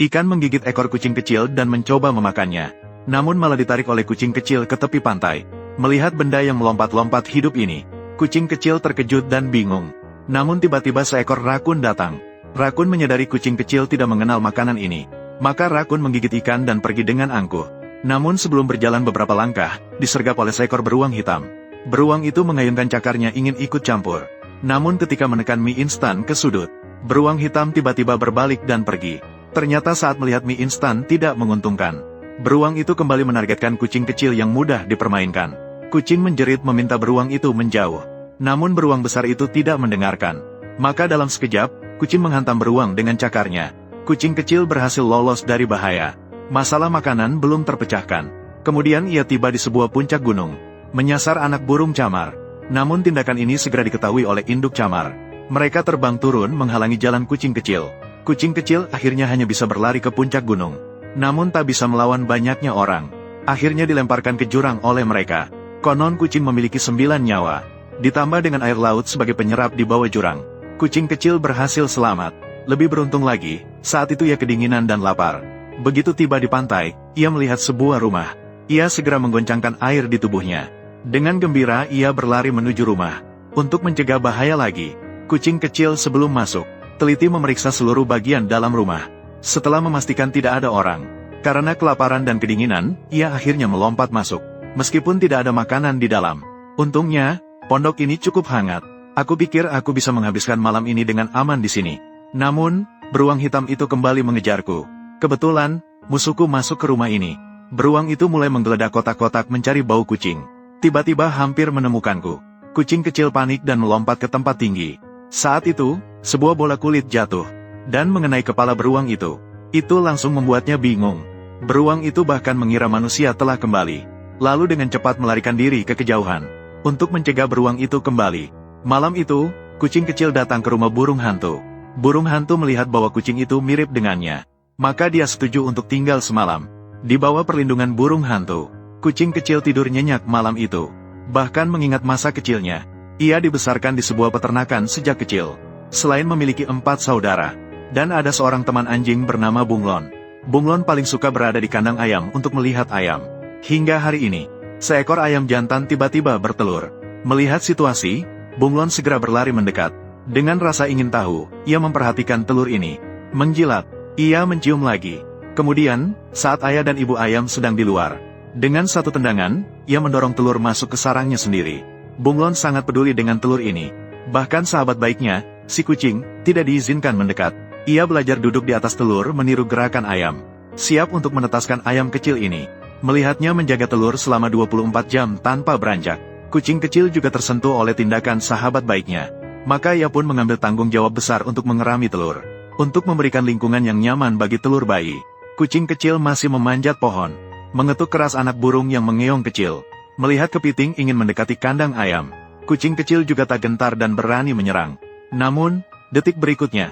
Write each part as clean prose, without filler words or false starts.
Ikan menggigit ekor kucing kecil dan mencoba memakannya. Namun malah ditarik oleh kucing kecil ke tepi pantai. Melihat benda yang melompat-lompat hidup ini, kucing kecil terkejut dan bingung. Namun tiba-tiba seekor rakun datang. Rakun menyadari kucing kecil tidak mengenal makanan ini. Maka rakun menggigit ikan dan pergi dengan angkuh. Namun sebelum berjalan beberapa langkah, disergap oleh seekor beruang hitam. Beruang itu mengayunkan cakarnya ingin ikut campur. Namun ketika menekan mie instan ke sudut, beruang hitam tiba-tiba berbalik dan pergi. Ternyata saat melihat mie instan tidak menguntungkan. Beruang itu kembali menargetkan kucing kecil yang mudah dipermainkan. Kucing menjerit meminta beruang itu menjauh. Namun beruang besar itu tidak mendengarkan. Maka dalam sekejap, kucing menghantam beruang dengan cakarnya. Kucing kecil berhasil lolos dari bahaya. Masalah makanan belum terpecahkan. Kemudian ia tiba di sebuah puncak gunung, menyasar anak burung camar. Namun tindakan ini segera diketahui oleh induk camar. Mereka terbang turun menghalangi jalan kucing kecil. Kucing kecil akhirnya hanya bisa berlari ke puncak gunung. Namun tak bisa melawan banyaknya orang. Akhirnya dilemparkan ke jurang oleh mereka. Konon kucing memiliki 9 nyawa. Ditambah dengan air laut sebagai penyerap di bawah jurang. Kucing kecil berhasil selamat. Lebih beruntung lagi, saat itu ia kedinginan dan lapar. Begitu tiba di pantai, ia melihat sebuah rumah. Ia segera menggoncangkan air di tubuhnya. Dengan gembira ia berlari menuju rumah. Untuk mencegah bahaya lagi, kucing kecil sebelum masuk, teliti memeriksa seluruh bagian dalam rumah. Setelah memastikan tidak ada orang, karena kelaparan dan kedinginan, ia akhirnya melompat masuk. Meskipun tidak ada makanan di dalam. Untungnya, pondok ini cukup hangat. Aku pikir aku bisa menghabiskan malam ini dengan aman di sini. Namun, beruang hitam itu kembali mengejarku. Kebetulan, musuhku masuk ke rumah ini. Beruang itu mulai menggeledah kotak-kotak mencari bau kucing. Tiba-tiba hampir menemukanku. Kucing kecil panik dan melompat ke tempat tinggi. Saat itu, sebuah bola kulit jatuh dan mengenai kepala beruang itu. Itu langsung membuatnya bingung. Beruang itu bahkan mengira manusia telah kembali. Lalu dengan cepat melarikan diri ke kejauhan. Untuk mencegah beruang itu kembali. Malam itu, kucing kecil datang ke rumah burung hantu. Burung hantu melihat bahwa kucing itu mirip dengannya. Maka dia setuju untuk tinggal semalam. Di bawah perlindungan burung hantu, kucing kecil tidur nyenyak malam itu. Bahkan mengingat masa kecilnya, ia dibesarkan di sebuah peternakan sejak kecil. Selain memiliki 4 saudara, dan ada seorang teman anjing bernama Bunglon. Bunglon paling suka berada di kandang ayam untuk melihat ayam. Hingga hari ini, seekor ayam jantan tiba-tiba bertelur. Melihat situasi, Bunglon segera berlari mendekat. Dengan rasa ingin tahu, ia memperhatikan telur ini. Menjilat, ia mencium lagi. Kemudian, saat ayah dan ibu ayam sedang di luar, dengan satu tendangan, ia mendorong telur masuk ke sarangnya sendiri. Bunglon sangat peduli dengan telur ini. Bahkan sahabat baiknya, si kucing, tidak diizinkan mendekat. Ia belajar duduk di atas telur meniru gerakan ayam. Siap untuk menetaskan ayam kecil ini. Melihatnya menjaga telur selama 24 jam tanpa beranjak. Kucing kecil juga tersentuh oleh tindakan sahabat baiknya. Maka ia pun mengambil tanggung jawab besar untuk mengerami telur. Untuk memberikan lingkungan yang nyaman bagi telur bayi. Kucing kecil masih memanjat pohon. Mengetuk keras anak burung yang mengeong kecil. Melihat kepiting ingin mendekati kandang ayam. Kucing kecil juga tak gentar dan berani menyerang. Namun, detik berikutnya,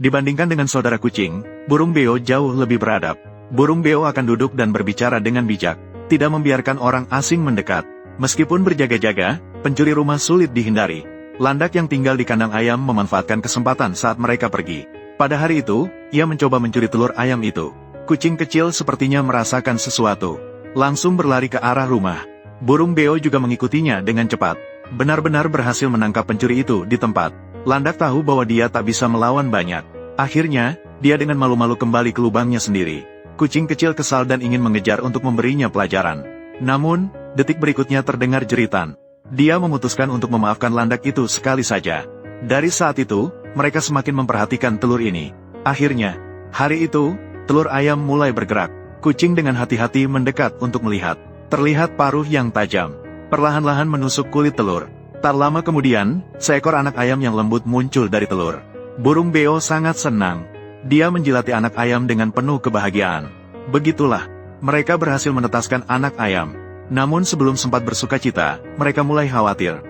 dibandingkan dengan saudara kucing, burung beo jauh lebih beradab. Burung beo akan duduk dan berbicara dengan bijak, tidak membiarkan orang asing mendekat. Meskipun berjaga-jaga, pencuri rumah sulit dihindari. Landak yang tinggal di kandang ayam memanfaatkan kesempatan saat mereka pergi. Pada hari itu, ia mencoba mencuri telur ayam itu. Kucing kecil sepertinya merasakan sesuatu. Langsung berlari ke arah rumah. Burung beo juga mengikutinya dengan cepat. Benar-benar berhasil menangkap pencuri itu di tempat. Landak tahu bahwa dia tak bisa melawan banyak. Akhirnya, dia dengan malu-malu kembali ke lubangnya sendiri. Kucing kecil kesal dan ingin mengejar untuk memberinya pelajaran. Namun, detik berikutnya terdengar jeritan. Dia memutuskan untuk memaafkan landak itu sekali saja. Dari saat itu, mereka semakin memperhatikan telur ini. Akhirnya, hari itu, telur ayam mulai bergerak. Kucing dengan hati-hati mendekat untuk melihat. Terlihat paruh yang tajam. Perlahan-lahan menusuk kulit telur. Tak lama kemudian, seekor anak ayam yang lembut muncul dari telur. Burung beo sangat senang. Dia menjilati anak ayam dengan penuh kebahagiaan. Begitulah, mereka berhasil menetaskan anak ayam. Namun sebelum sempat bersukacita, mereka mulai khawatir.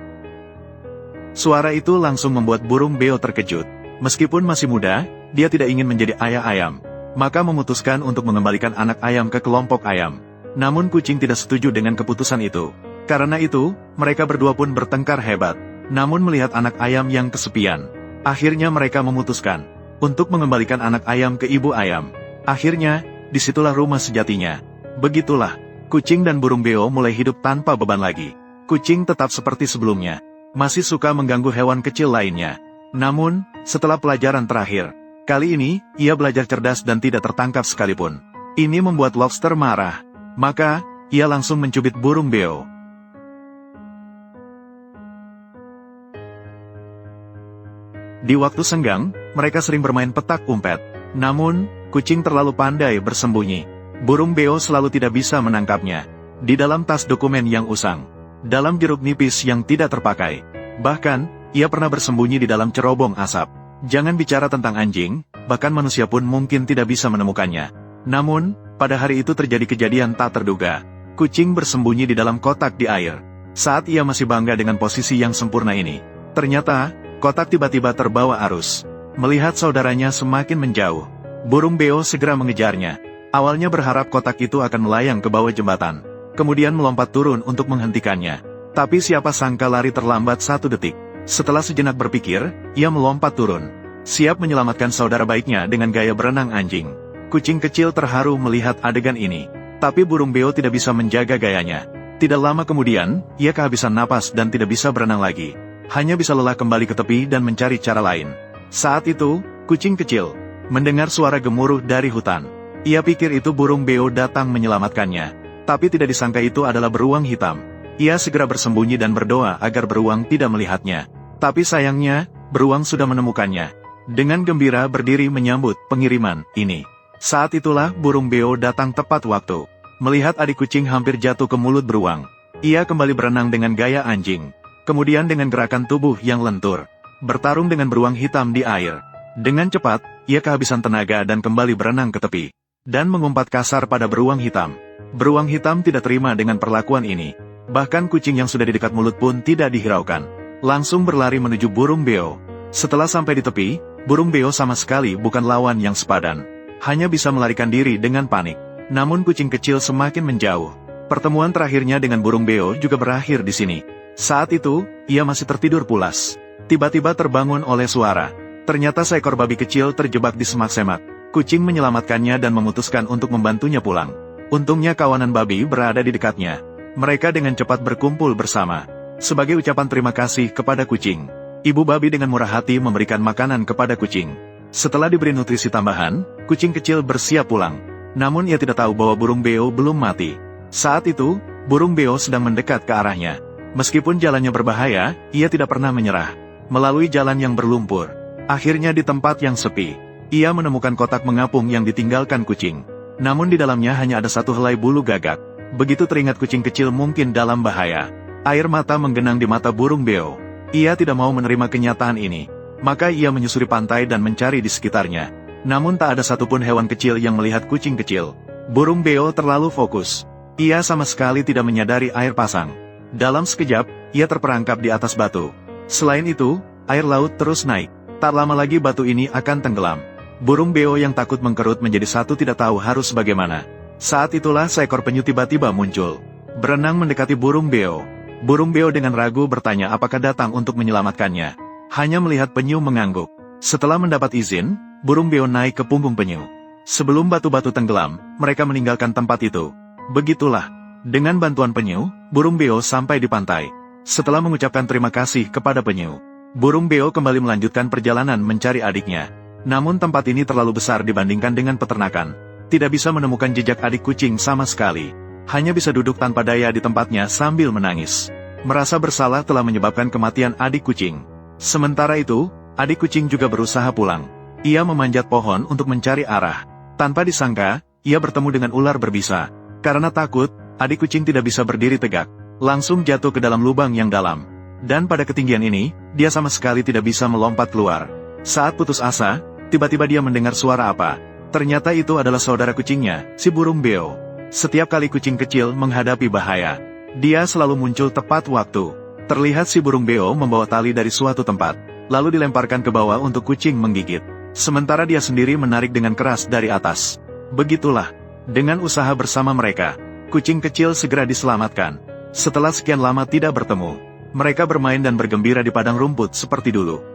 Suara itu langsung membuat burung beo terkejut. Meskipun masih muda, dia tidak ingin menjadi ayah ayam. Maka memutuskan untuk mengembalikan anak ayam ke kelompok ayam. Namun kucing tidak setuju dengan keputusan itu. Karena itu, mereka berdua pun bertengkar hebat. Namun melihat anak ayam yang kesepian, akhirnya mereka memutuskan untuk mengembalikan anak ayam ke ibu ayam. Akhirnya, disitulah rumah sejatinya. Begitulah, kucing dan burung beo mulai hidup tanpa beban lagi. Kucing tetap seperti sebelumnya, masih suka mengganggu hewan kecil lainnya. Namun, setelah pelajaran terakhir, kali ini, ia belajar cerdas dan tidak tertangkap sekalipun. Ini membuat Lobster marah. Maka, ia langsung mencubit burung beo. Di waktu senggang, mereka sering bermain petak umpet. Namun, kucing terlalu pandai bersembunyi. Burung beo selalu tidak bisa menangkapnya. Di dalam tas dokumen yang usang, dalam jeruk nipis yang tidak terpakai. Bahkan, ia pernah bersembunyi di dalam cerobong asap. Jangan bicara tentang anjing, bahkan manusia pun mungkin tidak bisa menemukannya. Namun, pada hari itu terjadi kejadian tak terduga. Kucing bersembunyi di dalam kotak di air. Saat ia masih bangga dengan posisi yang sempurna ini, ternyata, kotak tiba-tiba terbawa arus. Melihat saudaranya semakin menjauh, burung beo segera mengejarnya. Awalnya berharap kotak itu akan melayang ke bawah jembatan, kemudian melompat turun untuk menghentikannya. Tapi siapa sangka lari terlambat 1 detik. Setelah sejenak berpikir, ia melompat turun, siap menyelamatkan saudara baiknya dengan gaya berenang anjing. Kucing kecil terharu melihat adegan ini. Tapi burung beo tidak bisa menjaga gayanya. Tidak lama kemudian, ia kehabisan napas dan tidak bisa berenang lagi. Hanya bisa lelah kembali ke tepi dan mencari cara lain. Saat itu, kucing kecil mendengar suara gemuruh dari hutan. Ia pikir itu burung beo datang menyelamatkannya. Tapi tidak disangka itu adalah beruang hitam. Ia segera bersembunyi dan berdoa agar beruang tidak melihatnya. Tapi sayangnya, beruang sudah menemukannya. Dengan gembira berdiri menyambut pengiriman ini. Saat itulah burung beo datang tepat waktu. Melihat adik kucing hampir jatuh ke mulut beruang, ia kembali berenang dengan gaya anjing. Kemudian dengan gerakan tubuh yang lentur, bertarung dengan beruang hitam di air. Dengan cepat, ia kehabisan tenaga dan kembali berenang ke tepi, dan mengumpat kasar pada beruang hitam. Beruang hitam tidak terima dengan perlakuan ini. Bahkan kucing yang sudah di dekat mulut pun tidak dihiraukan. Langsung berlari menuju burung beo. Setelah sampai di tepi, burung beo sama sekali bukan lawan yang sepadan. Hanya bisa melarikan diri dengan panik. Namun kucing kecil semakin menjauh. Pertemuan terakhirnya dengan burung beo juga berakhir di sini. Saat itu, ia masih tertidur pulas. Tiba-tiba terbangun oleh suara. Ternyata seekor babi kecil terjebak di semak-semak. Kucing menyelamatkannya dan memutuskan untuk membantunya pulang. Untungnya kawanan babi berada di dekatnya. Mereka dengan cepat berkumpul bersama. Sebagai ucapan terima kasih kepada kucing, ibu babi dengan murah hati memberikan makanan kepada kucing. Setelah diberi nutrisi tambahan, kucing kecil bersiap pulang. Namun ia tidak tahu bahwa burung beo belum mati. Saat itu, burung beo sedang mendekat ke arahnya. Meskipun jalannya berbahaya, ia tidak pernah menyerah. Melalui jalan yang berlumpur, akhirnya di tempat yang sepi, ia menemukan kotak mengapung yang ditinggalkan kucing. Namun di dalamnya hanya ada satu helai bulu gagak. Begitu teringat kucing kecil mungkin dalam bahaya, air mata menggenang di mata burung beo. Ia tidak mau menerima kenyataan ini. Maka ia menyusuri pantai dan mencari di sekitarnya. Namun tak ada satupun hewan kecil yang melihat kucing kecil. Burung beo terlalu fokus. Ia sama sekali tidak menyadari air pasang. Dalam sekejap, ia terperangkap di atas batu. Selain itu, air laut terus naik. Tak lama lagi batu ini akan tenggelam. Burung beo yang takut mengkerut menjadi satu tidak tahu harus bagaimana. Saat itulah seekor penyu tiba-tiba muncul. Berenang mendekati burung beo. Burung beo dengan ragu bertanya apakah datang untuk menyelamatkannya. Hanya melihat penyu mengangguk. Setelah mendapat izin, burung beo naik ke punggung penyu. Sebelum batu-batu tenggelam, mereka meninggalkan tempat itu. Begitulah, dengan bantuan penyu, burung beo sampai di pantai. Setelah mengucapkan terima kasih kepada penyu, burung beo kembali melanjutkan perjalanan mencari adiknya. Namun tempat ini terlalu besar dibandingkan dengan peternakan. Tidak bisa menemukan jejak adik kucing sama sekali. Hanya bisa duduk tanpa daya di tempatnya sambil menangis. Merasa bersalah telah menyebabkan kematian adik kucing. Sementara itu, adik kucing juga berusaha pulang. Ia memanjat pohon untuk mencari arah. Tanpa disangka, ia bertemu dengan ular berbisa. Karena takut, adik kucing tidak bisa berdiri tegak. Langsung jatuh ke dalam lubang yang dalam. Dan pada ketinggian ini, dia sama sekali tidak bisa melompat keluar. Saat putus asa, tiba-tiba dia mendengar suara apa. Ternyata itu adalah saudara kucingnya, si burung beo. Setiap kali kucing kecil menghadapi bahaya, dia selalu muncul tepat waktu. Terlihat si burung beo membawa tali dari suatu tempat, lalu dilemparkan ke bawah untuk kucing menggigit. Sementara dia sendiri menarik dengan keras dari atas. Begitulah, dengan usaha bersama mereka, kucing kecil segera diselamatkan. Setelah sekian lama tidak bertemu, Mereka bermain dan bergembira di padang rumput seperti dulu.